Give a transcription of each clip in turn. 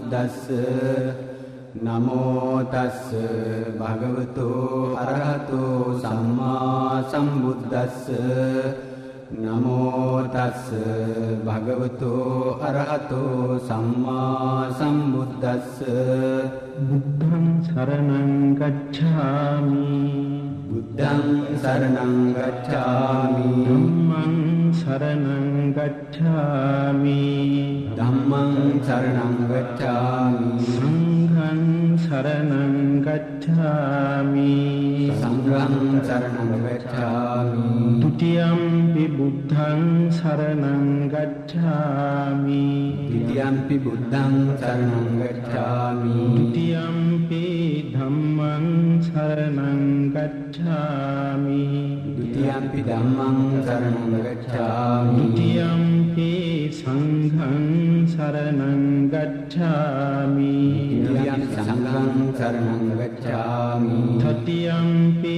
සම්බුද්දස්ස නමෝ තස්ස භගවතු අරහතෝ සම්මා සම්බුද්දස්ස නමෝ තස්ස භගවතු අරහතෝ සම්මා සම්බුද්දස්ස බුද්ධං සරණං ගච්ඡාමි බුද්ධං සරණං ගච්ඡාමි ධම්මං සරණං ගච්ඡාමි ධම්මං සරණං ගච්ඡාමි සංඝං සරණං ගච්ඡාමි සංඝං සරණං ගච්ඡාමි ဒုတိယံ pi බුද්ධං සරණං ගච්ඡාමි ဒုတိယံ pi බුද්ධං සරණං ගච්ඡාමි ဒုတိယံ pi ධම්මං සරණං ගච්ඡාමි ဒုတိယံ pi ධම්මං සරණං ගච්ඡාමි ဒုတိယံ pi සංඝං සරණං ගච්ඡාමි ဒုတိယံ pi සංඝං සරණං ගච්ඡාමි တတိယံ pi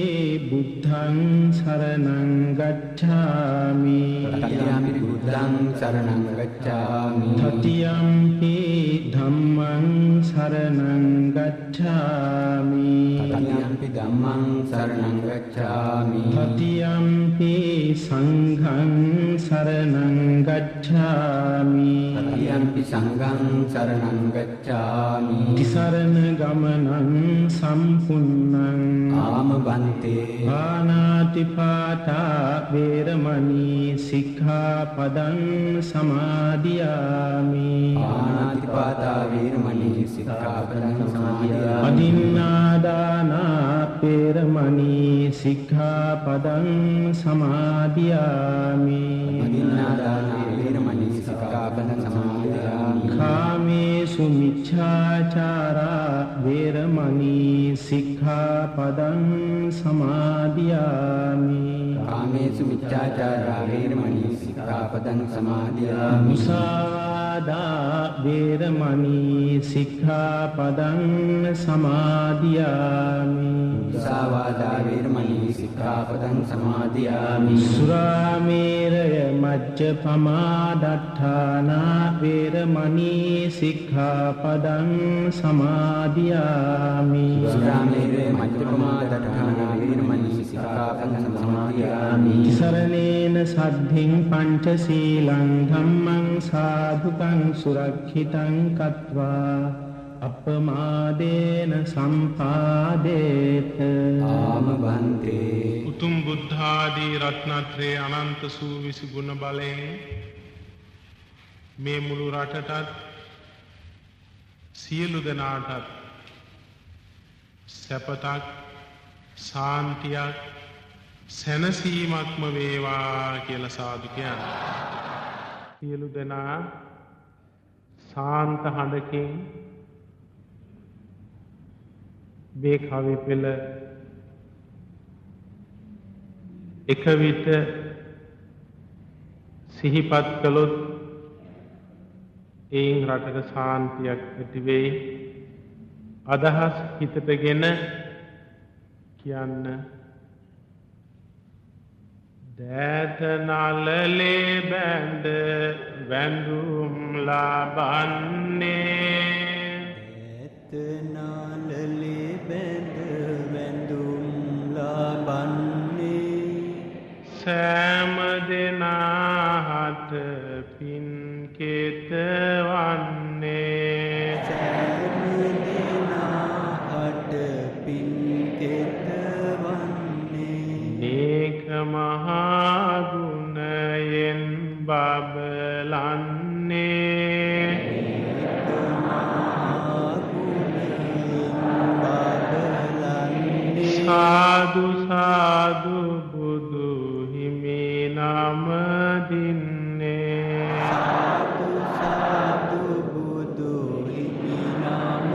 බුද්ධං සරණං ගච්ඡාමි တတိယံ pi බුද්ධං සරණං ගච්ඡාමි တတိယံ pi ධම්මං සරණං ගච්ඡාමි တတိယံ pi ධම්මං සරණං ගච්ඡාමි တတိယံ pi සංඝං සරණං ගච්ඡාමි တတိယံ pi සංඝං සරණං ගච්ඡාමි තිසරණ ගමනං සම්පුන්නං ආමබන්තේ පාණාතිපාතා වේරමණී සික්ඛාපදං සමාදියාමි පාණාතිපාතා වේරමණී සික්ඛාපදං සමාදියාමි අදින්නාදානා වේරමණී සික්ඛාපදං සමාදියාමි අදින්නාදානා වේරමණී සික්ඛාපදං සමාදියාමි කාමේසු මිච්ඡාචාරා වේරමණී සික්ඛාපදං සමාදියාමි කාමේසු මිච්ඡාචාරා වේරමණී සික්ඛාපදං සමාදියාමි මුසාවාදා වේරමණී සික්ඛාපදං සමාදියාමි මුසාවාදා වේරමණී සික්ඛාපදං සමාදියාමි සුරාමේරය මජ්ජපමා දට්ඨානා වේරමණී සික්ඛාපදං සමාදියාමි සුරාමේරය මජ්ජපමා දට්ඨානා වේරමණී සික්ඛාපදං සමාදියාමි තිසරණේන සද්ධින් පංචශීලං ධම්මං සාධුකං සුරක්ෂිතං කତ୍වා අපමාදේන සම්පාදේත ආමබන්තේ උතුම් බුද්ධාදී රත්නත්‍රයේ අනන්ත සූවිසි ගුණ බලයෙන් මේ මුළු රටටත් සියලු දෙනාටත් සැපතක් සාන්තියක් සැනසීමක්ම වේවා කියලා සාදු කියනවා. සියලු දෙනා සාන්ත හඬකින් මේ කවි පෙළ එක විට සිහිපත් කළොත් එයින් රටට සාන්තියක් ඇති වෙයි. අදහස් හිතටගෙන කියන්න. දෑත නලලේ බැඳ වැඳුම් ලබන්නේ නලලේ බැඳ වැඳුම් ලබන්නේ සෑම දෙනාහට පින් කෙතවන්නේ සෑම දෙනාහට පින් කෙතවන්නේ නේක මහා ගුණයෙන් බබලන්නේ සාදු සාදු බුදු හිමි නම දින්නේ සාදු සාදු බුදු හිමි නම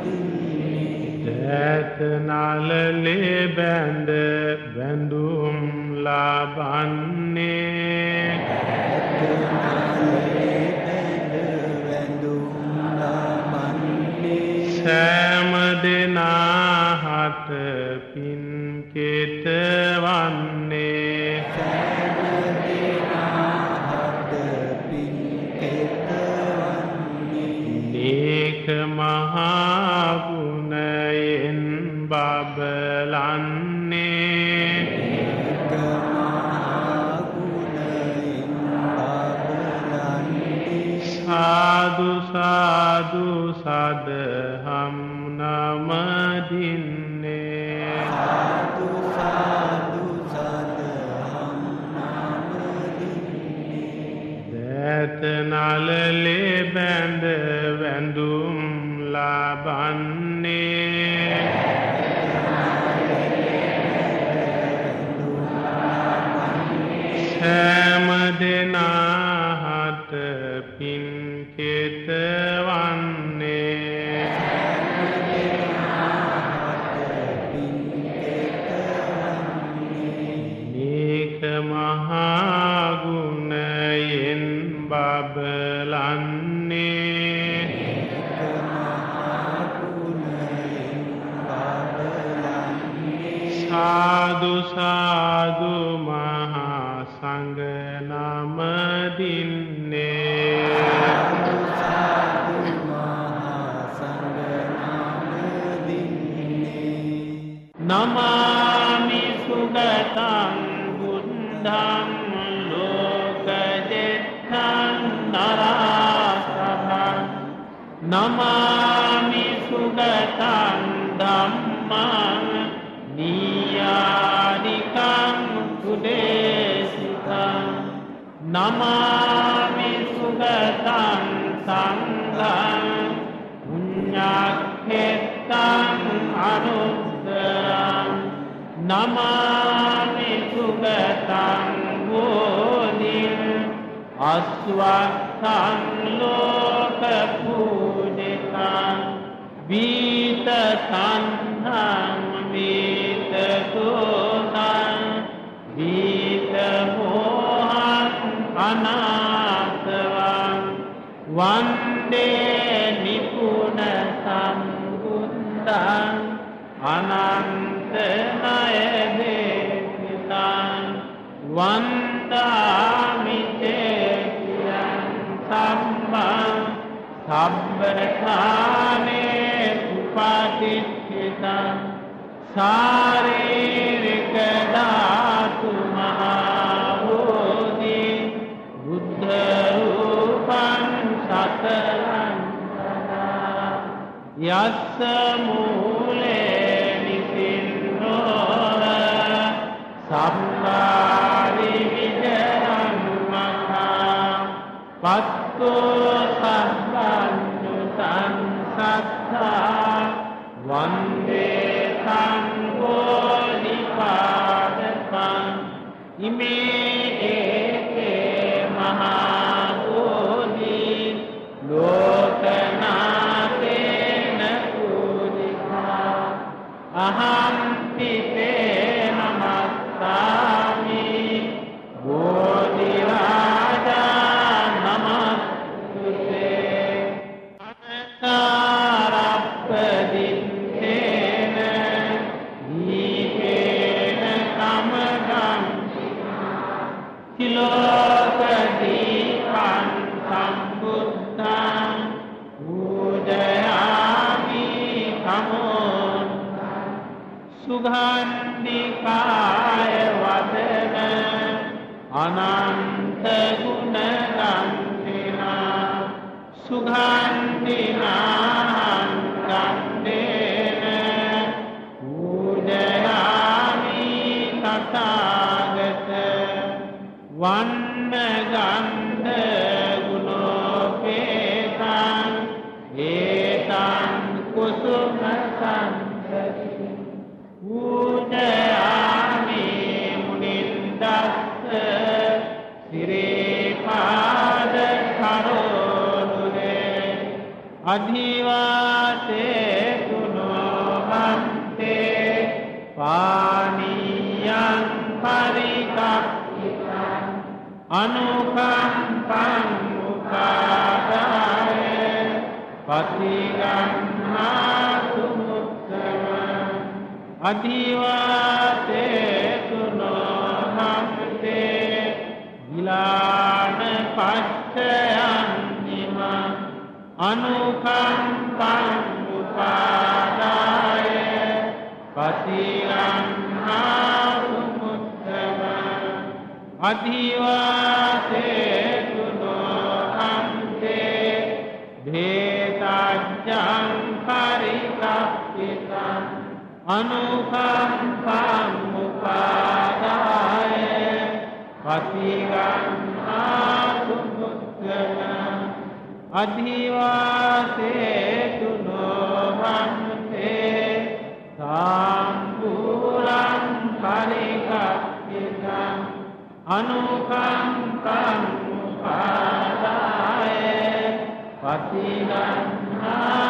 දින්නේ දෑත නලලේ බැඳ වැඳුම් ලබන්නේ සෑම දෙනාහට පින් කෙතවන්නේ නේක බබලන්නේ සාදු සාදු සදහම් නමදින්නේ සාදු සාදු සදහම් නමදින්නේ දෑත නලලේ බැඳ වැඳුම් ලබන්නේ සෑම දෙනාහට පින් කෙතවන්නේ මේක මහා ගුණයෙන් බබලන්නේ සාදු සාදු මහා සංඝ නමදින්නේ නමාමි සුගතං බුද්ධං ලෝකදෙත්තං නරාසහං නමාමි සුගතං ධම්මං නියානිකං කුදේසිතං නමාමි සුගතං සංඝං පුඤ්ඤක්ඛෙත්තං අනුත්තරං නමාමි සුගතං බෝධිං අස්වක්ඛං ලෝක පූජිතං වීත තණ්හං වීත දෝසං වීත මෝහං අනාථවං වන්දේ නිපුන සම්බුද්ධං අනන්ත ණය දේශිතං වන්දාමි තේයං සම්මං සම්බතානේ උපතිච්ඡිතං සාරීරික ධාතු මහෝදි බුද්ධ රූපං සතරං යස්ස මූලේ නිසින්නෝව සම්මාරි විජයං මඛා පත්තෝ සම්බන්දුතං සත්තා වන්දේ සංඝෝනිපාදකං ඉමේ ඒකේ මහා බෝධි ලෝකනාථේන පූජිතා අහං පිතේ නමස්සාමි බෝධි රාජා නමස්තුතේ අනකාරප්පදිත්තේන දීපේන කමගං තිලෝකදීපං සම්බුද්ධං පූජයාමි කමෝන් සුගන්ධිකාය වදන අනන්ත ගුණ ගන්ධිනා සුගන්ධිනාං ගන්ධේන පූජයාමි තථාගත වන්න ගන්ධ ගුණෝපේතං ඒතං කුසුම සංසති පූජයාමි මුනින්දස්ස සිරේපාද කරෝනුදේ අධිවාසේ තුනෝහන්තේ පානියං පරිකප්පිතං අනුකම්පං මුඛාදාය පතිගන්නාතු මුත්තම අධිවාසේ තුනෝහන්තේ විලාන පච්චයන් නිම අනුකම්පං උපාදාය සීලං ආසුමුත්තම අධිවාසේතු නොහන්තේ භේතජ්ජං පරිකප්පිතං අනුකම්පං මුපාදාය පතිගං ආසුමුත්තම අධිවාසේතු නොහන්තේ සාම්පූලං පරිකප්පිතං අනුකම්පං මුපාදාය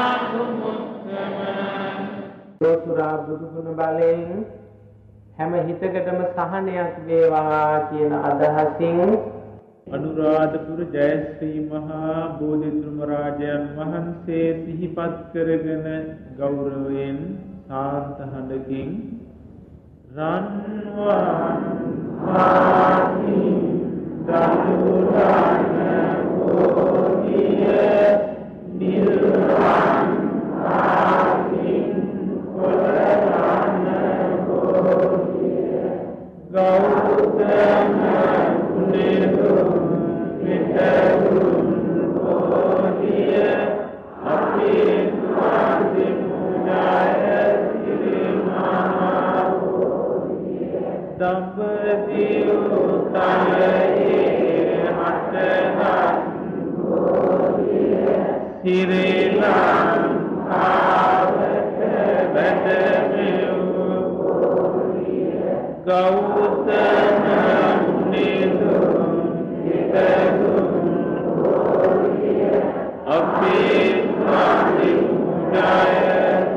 පතිගන්නාතුමුත්තම ලෝතුරා බුදුගුණ බලයෙන් හැම හිතකටම සහනයක් වේවා කියන අදහසින් අනුරාධපුර ජයශ්‍රී මහා බෝධිධර්ම රාජයන් වහන්සේ සිහිපත් කරගෙන ගෞරවයෙන් සාන්ත හඬකින් රන්වන් වාසි දතුරාන බෝධිය නිර්වාණ ආසින් කොරාන බෝධිය ගෞතම කුලේතු විතරුන් බෝධිය අපේ ස්වාමි මුදාය සිරිමහා බෝධිය දඹදිව තලයේ හටගත් බෝධිය සිරේ ලංකාවට වැඩමෙව් බෝධිය ගෞතම මුනිදුන් හිතදුන් බෝධිය අපේ ස්වාමි මුදාය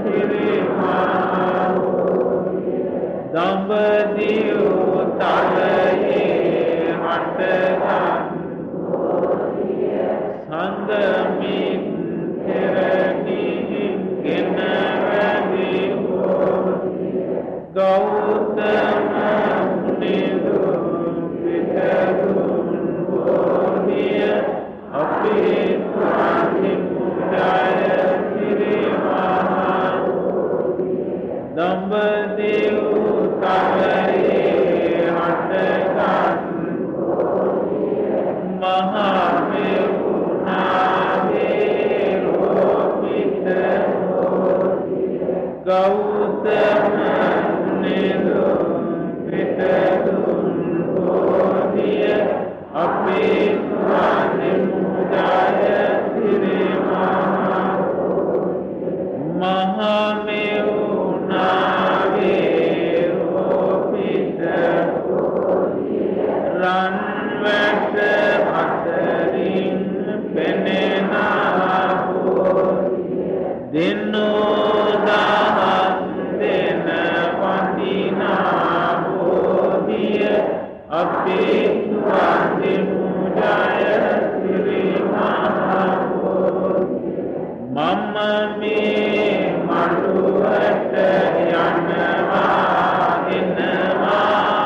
සිරිමහා බෝධිය දඹදිව තලයේ හටගත් බෝධිය සංගමින් කෙරණින් ගෙනවැනි බෝධිය ගෞතම මුනිදුන් පිතරුන් බෝධිය අපේ ස්වාමි මුදාය සිරිමහා බෝධිය දඹදිව තලයේ හටගත් බෝධිය මහා මෙවුනාවේ රෝපිත බෝධිය ගෞතම මුනිදුන් පිතරුන් බෝධිය අපේ ස්වාමි මුදාය සිරිමහා බෝධිය මහා මෙවුනාවේ රෝපිත බෝධිය රන් වැට අතරින් පෙනෙනා බෝධිය දෙන්නෝ දහස් දෙන වඳිනා බෝධිය අපේ ස්වාමි මුදාය සිරිමහා බෝධිය මම මේ මඩුවට යනවා එනවා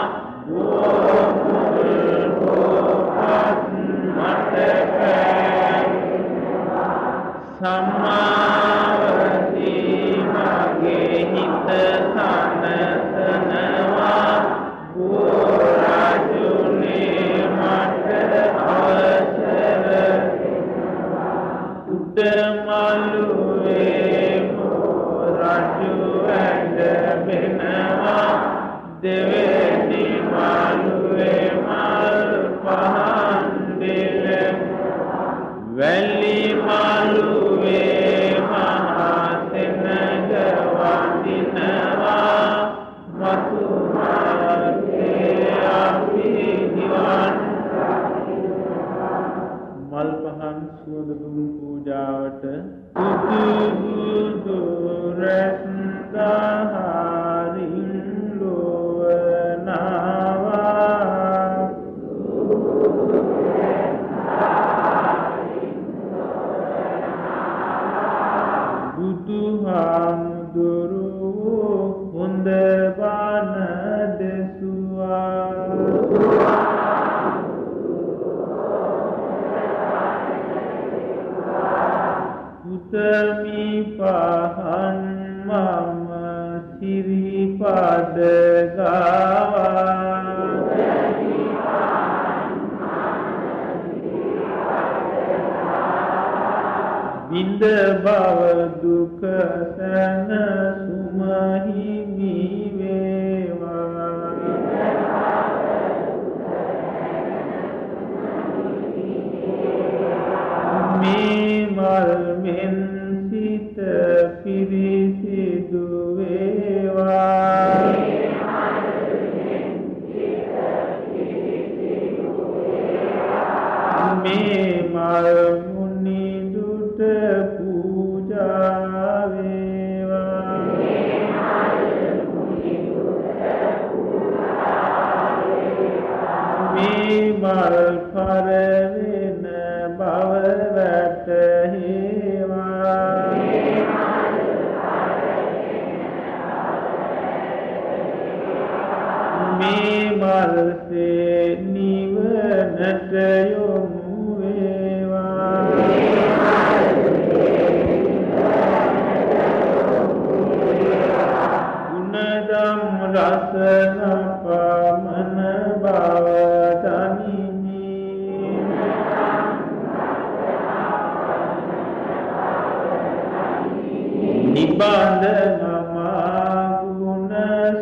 සම්මාවති මගේ හිත සනසනවා ගෝරාජුනේ මට අවසර උඩමළුවේ රජු වැඩ වෙනවා දෙවෙනි මළුවේ මල් පහන් දෙල වැලි මළුවේ මහා සෙනග වඳිනවා මතු මාර්ගයේ අපි නිවන් මල් පහන් සුවඳ දුන් පූජාවට බුදු රැස් දහරින් ලොවනවා බුදුහාමුදුරුවෝ හොඳ බණ දෙසුවා උතමි පහන් මම සිරි පද ගාවා විඳ බව දුක සැනසුම හිමි වේවා මේ මල්මෙන් සිත පිරිසිදු වේවා මේ මල් මුනි දුට පූජා වේවා මේ මල් පරවෙන බව වැටහේවා මේ මල්සේ නිවනට යොමු වේවා ගුණදම් රසන පමන බව දනිමි නිබඳ මම ගුණ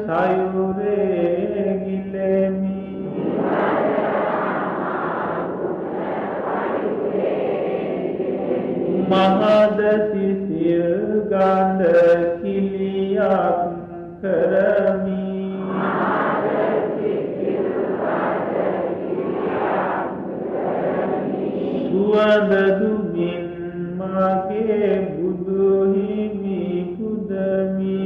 සයුරේ ගිලෙමි මහද සිසිල් ගඳ කිලියක් කරමි සුවඳ දුමින් මගේ බුදු හිමි පුදමි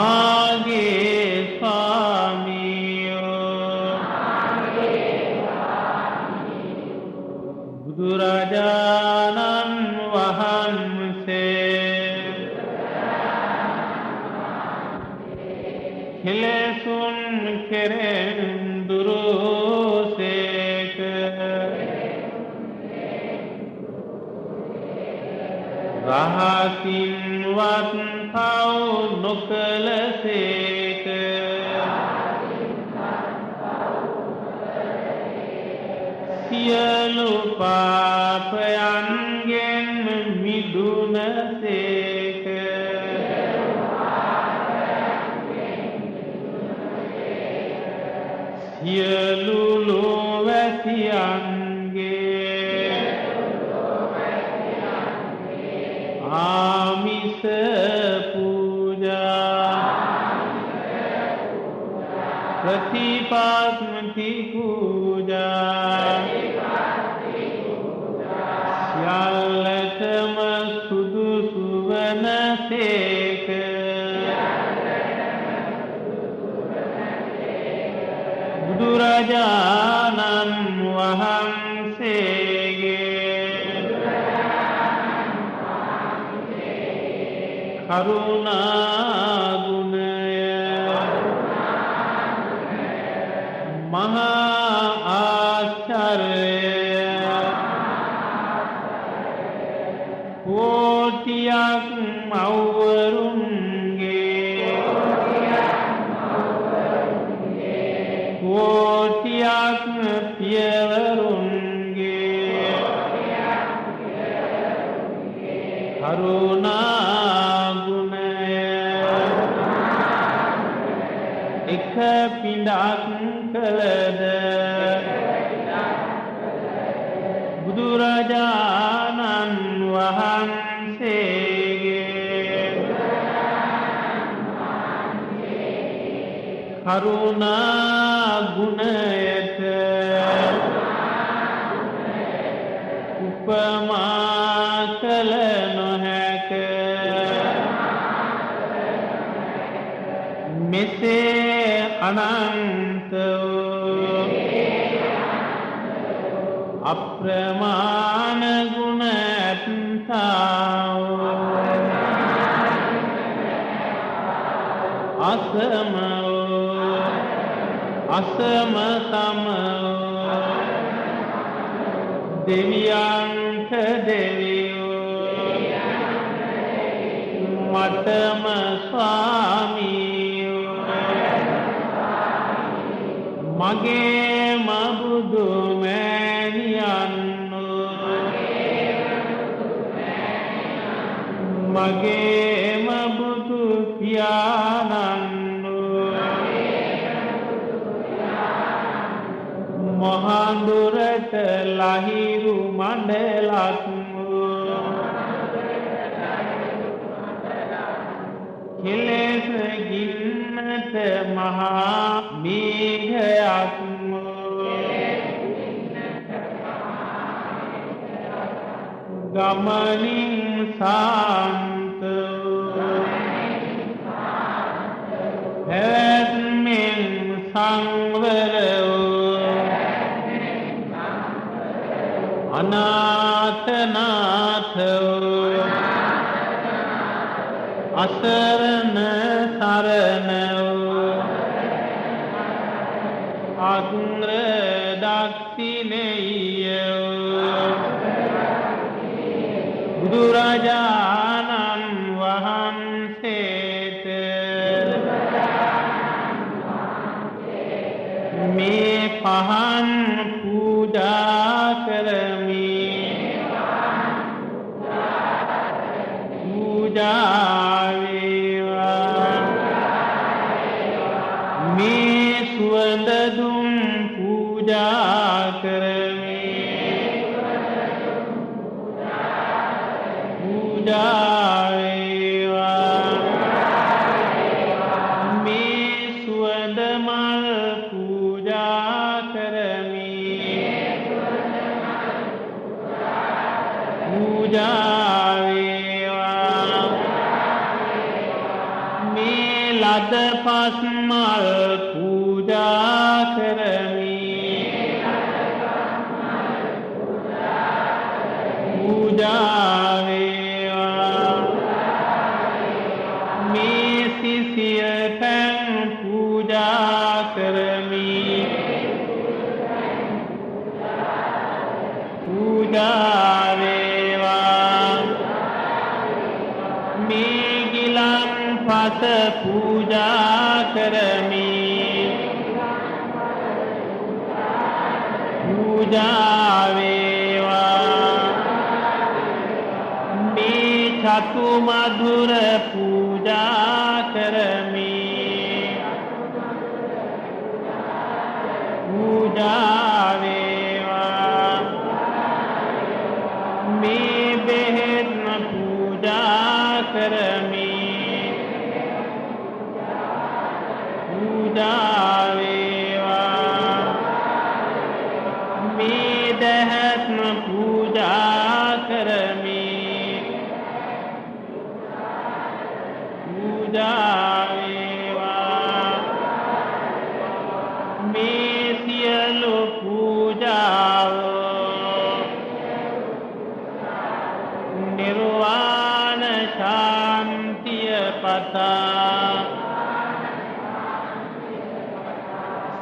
මාගේ ස්වාමියෝ බුදුරජාණන් වහන්සේ කෙලෙසුන් කෙරෙන් දුරුසේක රහසින්වත් පව් නොකලසේක සියලු පාපයන්ගෙන් මිදුනසේක සියලු ලෝවැසියන්ගේ ආමිස පූජා ප්‍රතිපස්මති පූජා සියල්ලටම සුදුසු වනසේක බුදුරජාණන් වහන්සේගේ කරුණා ගුණය මහා ආශ්චර්යය කෝටියක් මව්වරුන්ගේ කෝටියක් පියවරුන්ගේ කරුණා ගුණය එක පිඬක් කළද බුදුරජාණන් වහන්සේගේ කරුණා ගුණයට උපමා කළ නොහැක මෙසේ අනන්ත වූ අප්‍රමාණ ගුණ ඇත්තා වූ අසම වූ අසම සම වූ දෙවියන්ට දෙවියෝ මටම ස්වාමී මගේම බුදු මෑණියන් මගේම බුදු පියාණන් මහඳුරට ලහිරු මණ්ඩලක් කෙලෙස් ගින්නට මහා මේඝයක් ගමනින් සාන්ත පැවැත්මෙන් සංවර අනාථනාථ අසරණ සරණ අග්‍ර දක්ෂිනේය බුදුරජාණන් වහන්සේට මේ පහන් පූජා කරමි පූජා වේවා මේ සුවඳ දුම් පූජා කරමි පූජා වේවා මේ සුවඳ මල් පූජා කරමි පූජා වේවා මේ ලද පස් මල් පූජා කරමි පූජා වේවා මේ සිසිය පැන් පූජා කරමි පූජා වේවා මේ ගිලන් පස පූජා කරමි පූජා වේවා මේ චතු මధుර පූජා කරමි පූජා වේවා මේ බෙහෙත් පූජා කරමි පූජා වේවා මේ දහත් පූජා කරමි පූජා වේවා මේ සියලු පූජාව නිර්වාණ ශාන්තිය පතා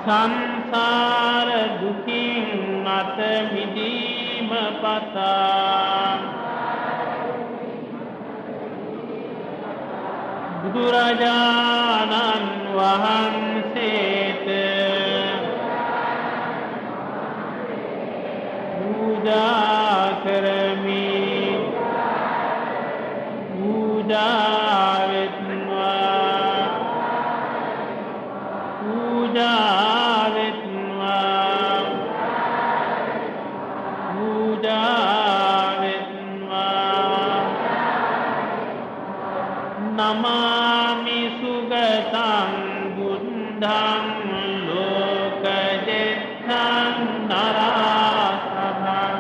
සංසාර දුකින් අත මිදීම පතා බුදුරජාණන් වහන්සේට පූජා කරමි පූජා වෙත්වා පූජා වෙත්වා පූජා වෙත්වා නමාමි සුගතං බුද්ධං ලෝකජෙත්තං නරාසහං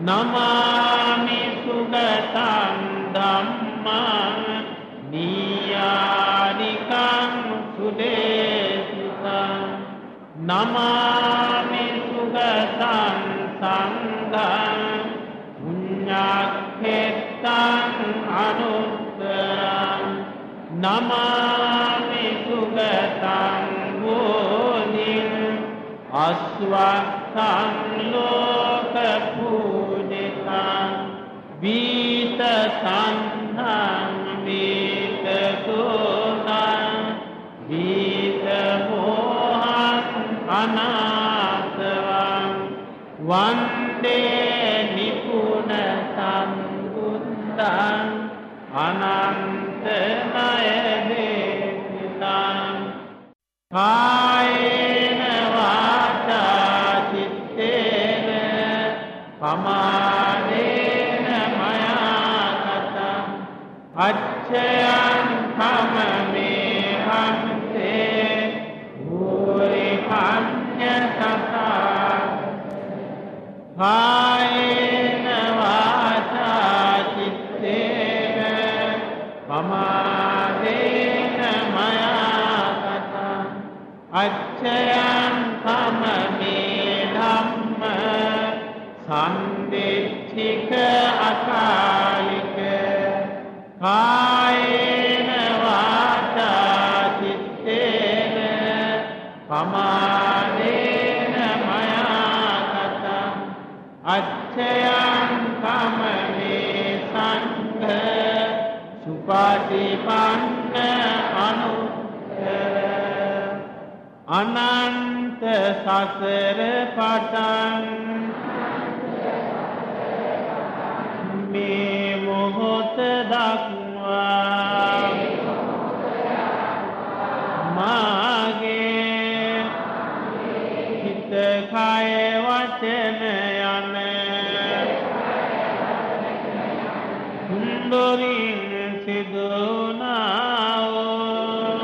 නමාමි සුගතං ධම්මං නියානිකං සුදේශිතං නමාමි සුගතං සංඝං පුඤ්ඤක්ඛෙත්තං අනුත්තරං නමාමි සුගතං බෝධිං අස්වක්ඛං ලෝක පූජිතං බීත සංඝං මේ අනාථවං වන්දේ නිපුන සම්බුද්ධං අනන්ත ණය දේශිතං කායේන වාචා චිත්තේන පමාදේන මයා කතං අච්ඡයං කමමේ හම්තේ භූරි පඤ්ඤ සතා කායේන වාචා චිත්තේන පමාදේන මයා කතං අච්ඡයං කමමේ ධම්ම සම්දිච්ඡික අකාලික කායේන වාචා චිත්තේන පමාදේන මයා කතං අච්ඡයං කමමේ සංඝ සුපටිපන්න අනුත්තර අනන්ත සසර පටන් මේ මොහොත දක්වා මාගේ හිත කය වචන යන හුඳුරින් සිදුනා වූ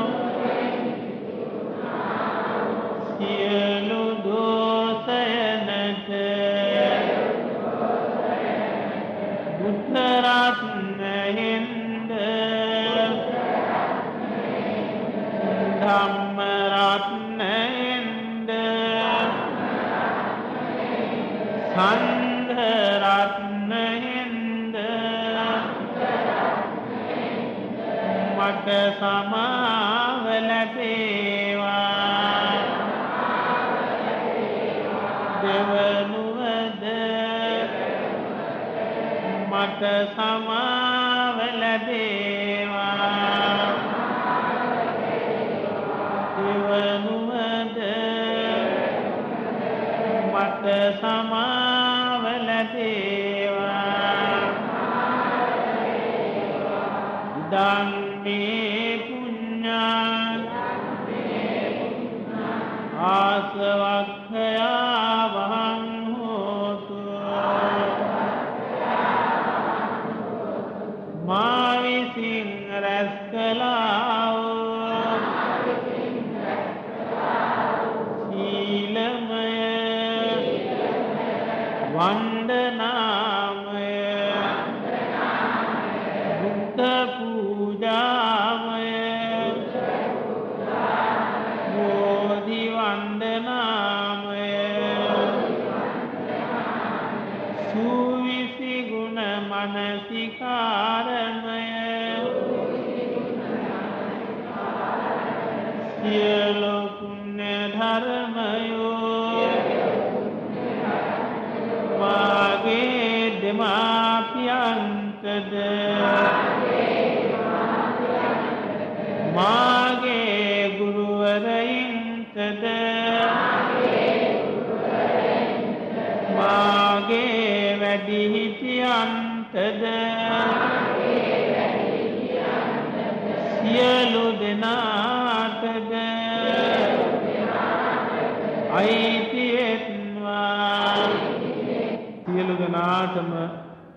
සියලු දෝෂයන්ට බුද්ධ රත්නයෙන්ද ධම්ම රත්නයෙන්ද සංඝ රත්නයෙන්ද මට සමාව ලැබේවා දෙවනුවද මට සමාව ලැබේවා දෙවනුවද මට සමාව ලැබේවා ඉදං මේ පුඤ්ඤං ආසවක්ඛයා වහං හෝතු මා විසින් රැස් කළා වූ සීලමය වන්දනාමය බුද්ධ පූජාමය බෝධි වන්දනාමය සුවිසි ගුණ මනසිකාරමය සියලු පුණ්‍ය ධර්මයෝ මාගේ දෙමාපියන්ටද මාගේ ගුරුවරයින්ටද මාගේ වැඩිහිටියන්ටද සියලු දෙනාටද අයිති වෙත්වා සියලු දෙනාටම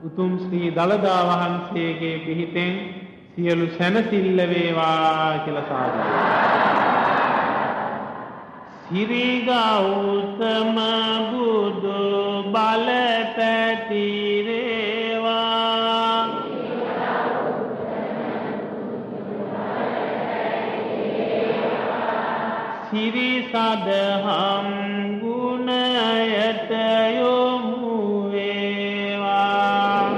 උතුම් ශ්‍රී දළදා වහන්සේගේ පිහිටෙන් සියලු සැනසෙල්ල වේවා කියලා සාදුනා. සිරි ගෞතම බුදු බල පැතිරේවා සිරි සදහම් ගුණයට යොමු වේවා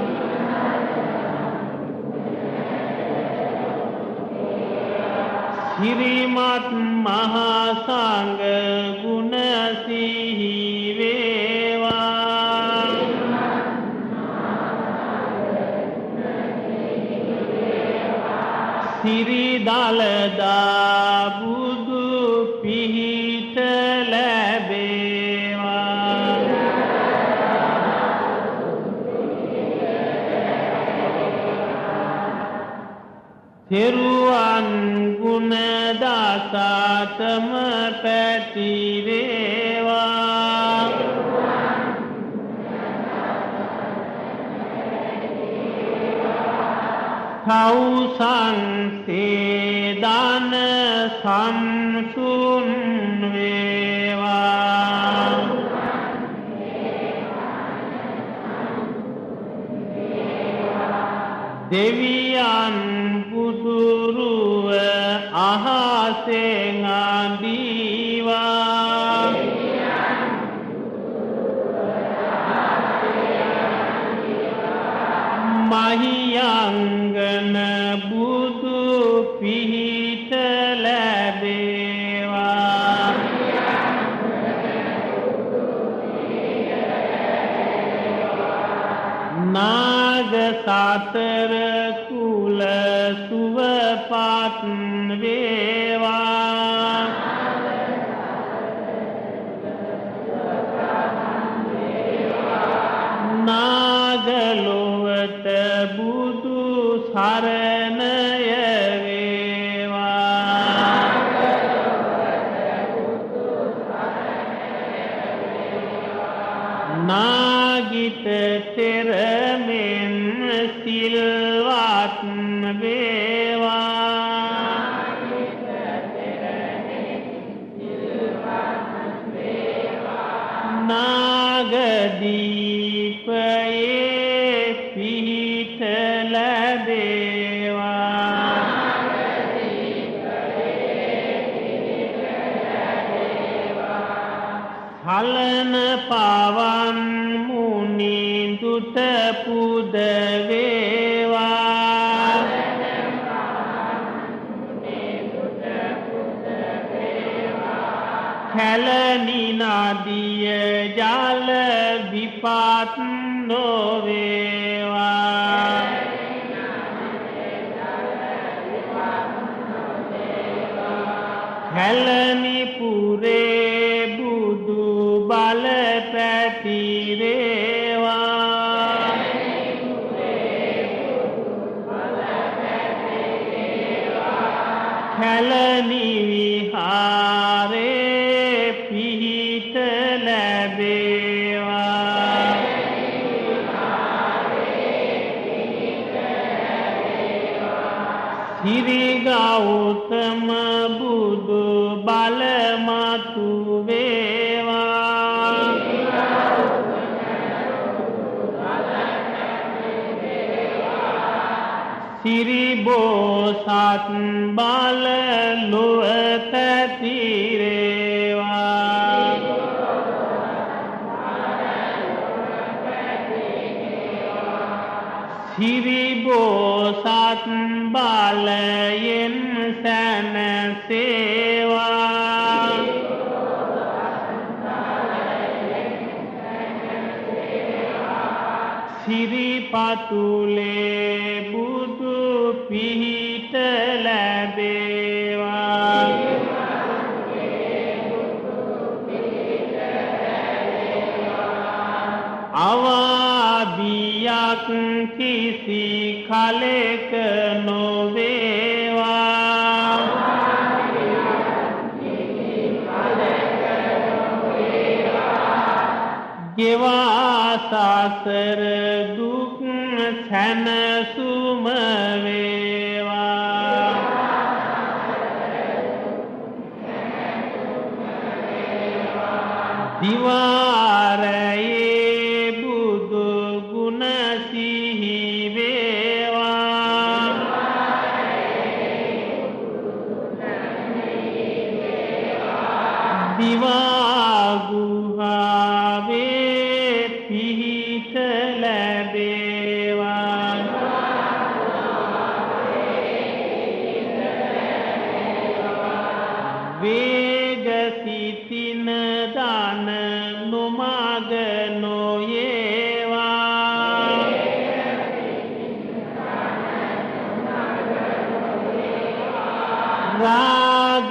සිරිමත් මහා සංඝ ගුණ සිහි වේවා සිරි දළදා බුදු පිහිට ලැබ තෙරුවන් ගුණ දාසතම පැතිරේවා තවුසන් සේදාන සම්සුන් වේවා දෙවියන් බුදුරුව අහසෙන් අඳීවා මහියංගන බුදු පිහිට ලැබේවා නාග සතර කුල සුවපත් වේවා නාගලොවට බුදු සරණය වේවා නාගිත තෙරමෙන් සිල්වත් වේවා නාගදීපයේ පිහිට ලැබේවා හලන පවන් මුනිඳුට පුද වේවා කැලණි නදිය ජල විපත් නොවේවා කැලණි පුරේ බුදු බල පැතිරේවා කැලණි විහාරේ පිහිට ලැබේවා සිරි ගෞතම බුදු බල මතු වේවා සිරි බෝසත් බල ලොව පැතිරේවා සිරි බෝසත් බලයෙන් සැනසේවා සිරි පතුලේ බුදු පිහිට ලැබේවා අවාදියක් කිසි කලෙක නොවේවා ගෙවා සසර දුක් සැනසුම වේවා දිවාරයේ බුදු ගුණ සිහි වේවා දිවා ගුහාවේ පිහිට ලැබේවා වේග සිතින දාන නොමග නොයේවා රාග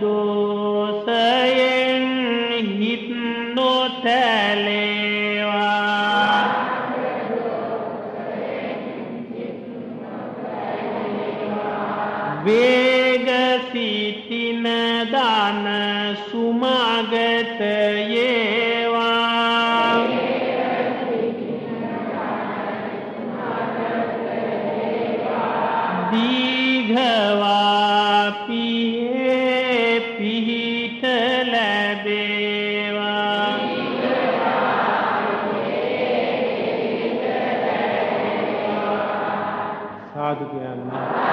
දෝෂයෙන් හිත් නොතැලේවා වේග සිටින දාන සුමගත යේවා දීඝවාපියේ පිහිට ලැබේවා සාදු කියන්නේ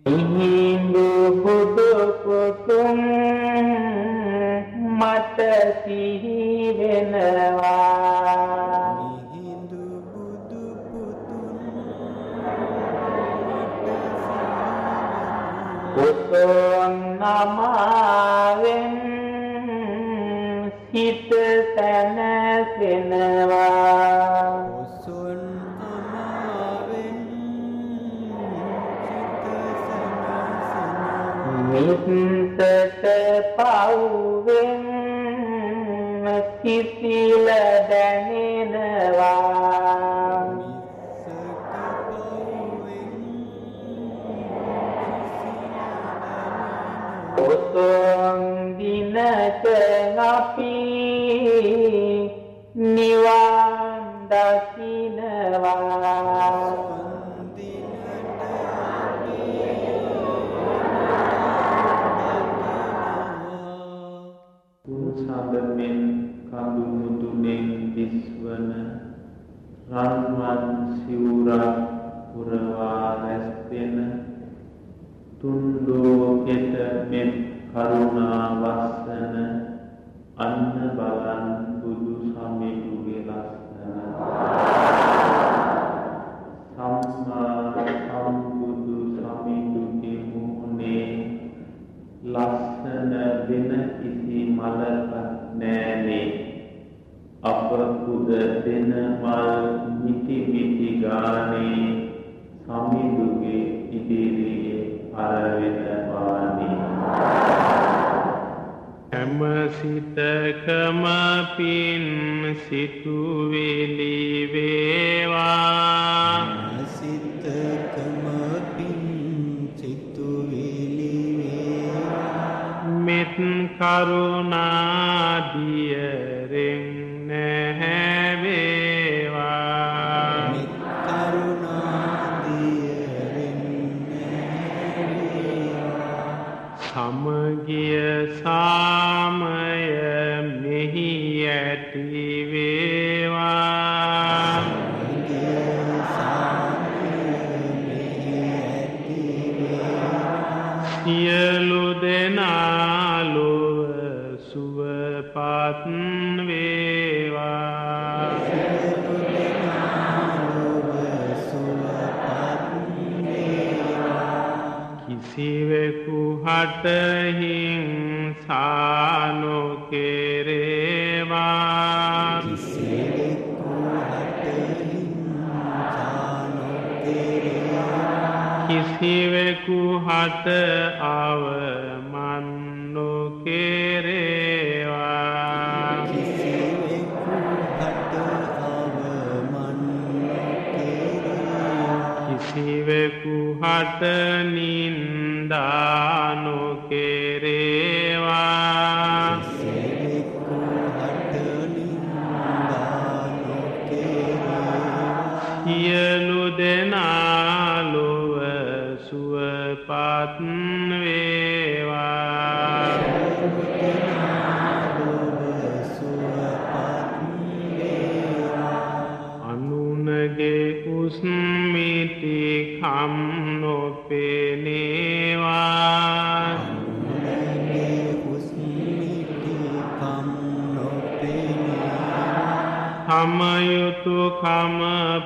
හිඳු බුදු පුතුන් මට සිහි වෙනවා හිඳු බුදු පුතුන් නමාවෙන් සිත සැනසෙනවා පුතුන් නමාවෙන් මිත්ත පවුවෙන් සිසිල දැනෙනවා පුතුන් දිනක අපි නිවන් දකිනවා සඳමෙන් කඳු මුදුනෙන් දිස්වන රන්වන් සිවුරක් පුරවා රැස්වෙන තුන් ලෝකෙට මෙත් කරුණා වස්සන අන්න බලන් බුදු සමිඳුගේ ලස්සන සම්මා සම්බුදු සමිඳුගේ මුහුණේ ලස්සන වෙන කිසි මලක් නෑනේ අප කුද දෙන මල් මිටි මිටි ගානේ සමිඳුගේ ඉදිරියේ අරවෙන වානේ හැම සිතකම පින් සිතුවිලි වේවා සිතකම පින් සිතුවිලි මෙත් කරුණාදියරෙන් නැහැවේවා මෙත් කරුණාදියරෙන් නැහැවේවා සමගිය සාමය මෙහි ඇති වේවා සියලු දෙනා ලොව සුවපත් වේවා කිසිවෙකු හට හිංසා නොකෙරේවා කිසිවෙකු හට අවමන් නොකෙරේවා කිසිවෙකු හට නින්දා නොකෙරේවා සියලු දෙනා ලොව සුවපත් වේවා අනුනගේ උස්මිටි කම් නොපෙනේවා කමයුතුකම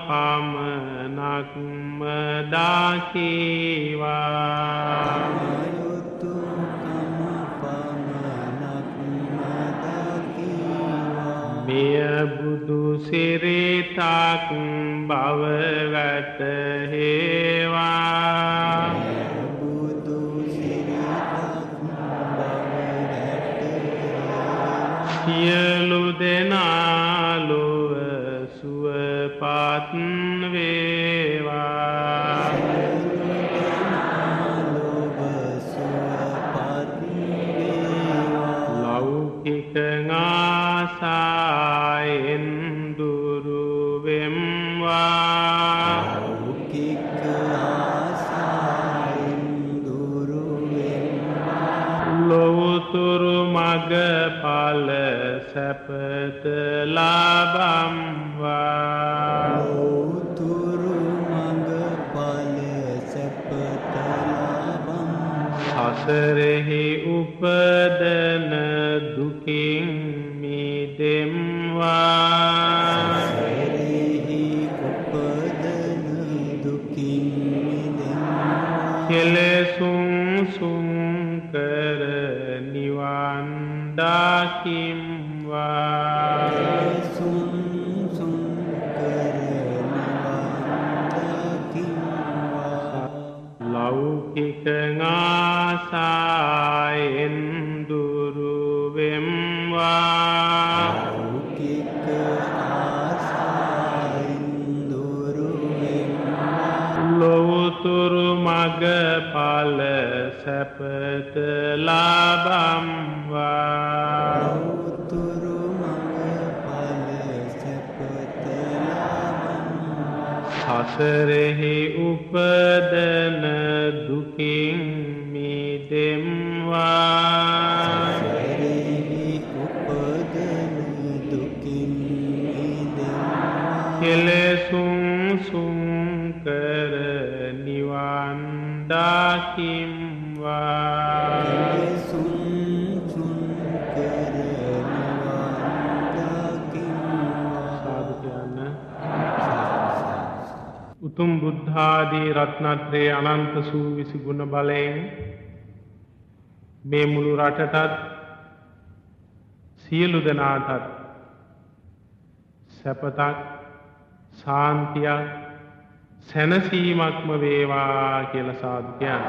පමණක්ම දකිවා මෙය බුදු සිරිතක් බව වැටහෙවා සියලු දෙනා ලොව සුවපත් වේවා සසරෙහි උපදන දුකින් මිදෙම්වා කෙලෙසුන් සුන්කර නිවන් දකිම්වා ලෞකික ආසායෙන් දුරුවෙම්වා ලොවුතුරු මග ඵල සැපත ලබම්වා සසරෙහි උපදන දුකින් මිදෙම්වා කෙලෙසුන් සුන්කර නිවන් දකිම්වා සාදු කියන්න. උතුම් බුද්ධාදී රත්නත්‍රයේ අනන්ත සූවිසි ගුණ බලයෙන් මේ මුළු රටටත් සියලු දෙනාටත් සැපතක් සාන්තියක් සැනසීමක්ම වේවා කියලා සාදු කියන්න.